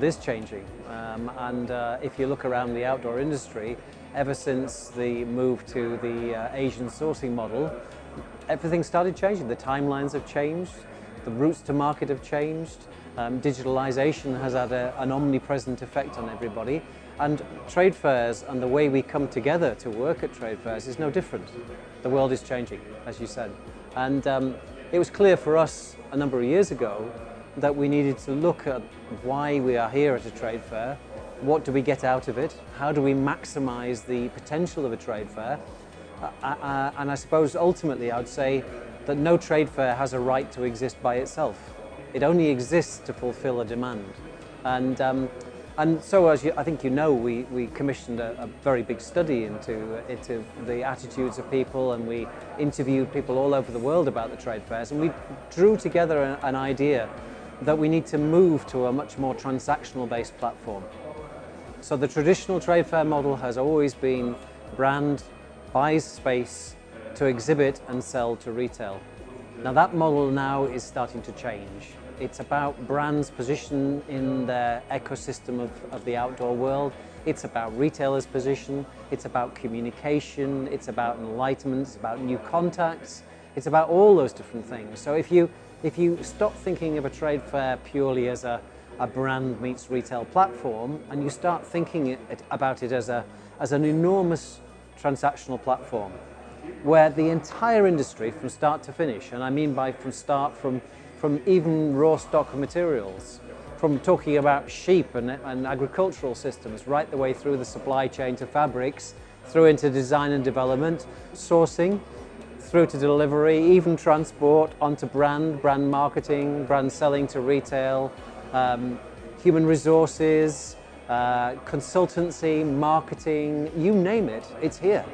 world is changing, and if you look around the outdoor industry, ever since the move to the Asian sourcing model, everything started changing. The timelines have changed, the routes to market have changed, digitalization has had an omnipresent effect on everybody, and trade fairs and the way we come together to work at trade fairs is no different. The world is changing, as you said, and it was clear for us a number of years ago that we needed to look at why we are here at a trade fair, what do we get out of it, how do we maximize the potential of a trade fair, and I suppose ultimately I would say that no trade fair has a right to exist by itself. It only exists to fulfill a demand. And so, as I think you know, we commissioned a very big study into the attitudes of people, and we interviewed people all over the world about the trade fairs, and we drew together an idea that we need to move to a much more transactional based platform. So the traditional trade fair model has always been brand buys space to exhibit and sell to retail. Now that model now is starting to change. It's about brands' position in their ecosystem of the outdoor world. It's about retailers' position. It's about communication. It's about enlightenment. It's about new contacts. It's about all those different things. So if you stop thinking of a trade fair purely as a brand meets retail platform, and you start thinking about it as an enormous transactional platform, where the entire industry from start to finish, and I mean by from even raw stock materials, from talking about sheep and agricultural systems, right the way through the supply chain to fabrics, through into design and development, sourcing, through to delivery, even transport, onto brand marketing, brand selling to retail, human resources, consultancy, marketing, you name it, it's here.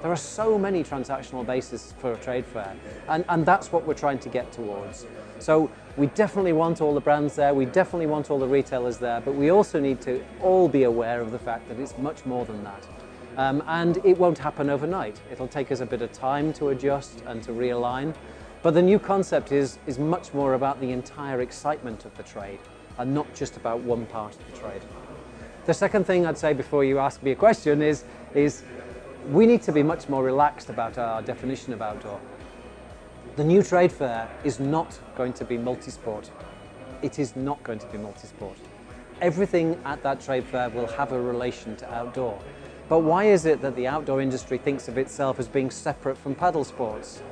There are so many transactional bases for a trade fair, and that's what we're trying to get towards. So we definitely want all the brands there, we definitely want all the retailers there, but we also need to all be aware of the fact that it's much more than that. And it won't happen overnight. It'll take us a bit of time to adjust and to realign, but the new concept is much more about the entire excitement of the trade and not just about one part of the trade. The second thing I'd say before you ask me a question is we need to be much more relaxed about our definition of outdoor. The new trade fair is not going to be multisport. It is not going to be multisport. Everything at that trade fair will have a relation to outdoor. But why is it that the outdoor industry thinks of itself as being separate from paddle sports?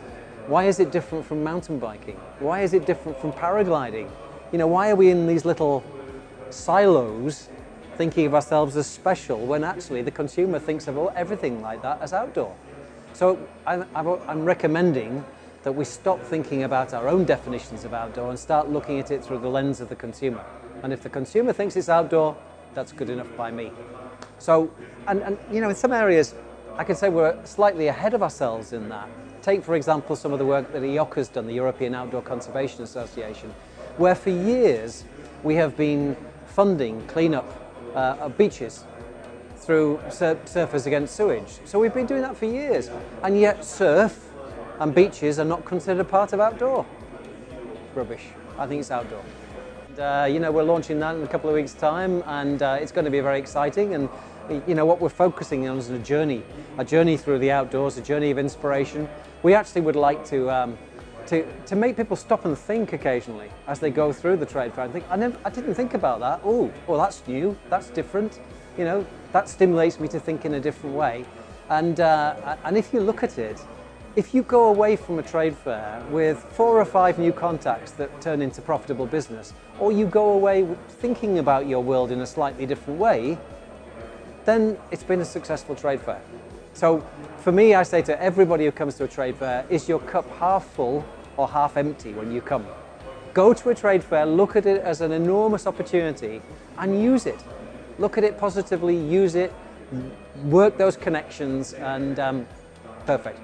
Why is it different from mountain biking? Why is it different from paragliding? You know, why are we in these little silos thinking of ourselves as special when actually the consumer thinks of everything like that as outdoor? So I'm recommending that we stop thinking about our own definitions of outdoor and start looking at it through the lens of the consumer. And if the consumer thinks it's outdoor, that's good enough by me. So, and you know, in some areas, I could say we're slightly ahead of ourselves in that. Take, for example, some of the work that EOG has done, the European Outdoor Conservation Association, where for years we have been funding cleanup of beaches through Surfers Against Sewage. So we've been doing that for years, and yet surf and beaches are not considered part of outdoor. Rubbish. I think it's outdoor. And, you know, we're launching that in a couple of weeks' time, and it's going to be very exciting. And you know, what we're focusing on is a journey through the outdoors, a journey of inspiration. We actually would like to make people stop and think occasionally as they go through the trade fair and think, I didn't think about that. Oh, well, that's new, that's different. You know, that stimulates me to think in a different way. And if you look at it, if you go away from a trade fair with 4 or 5 new contacts that turn into profitable business, or you go away thinking about your world in a slightly different way, then it's been a successful trade fair. So for me, I say to everybody who comes to a trade fair, is your cup half full or half empty when you come? Go to a trade fair, look at it as an enormous opportunity and use it. Look at it positively, use it, work those connections, and perfect.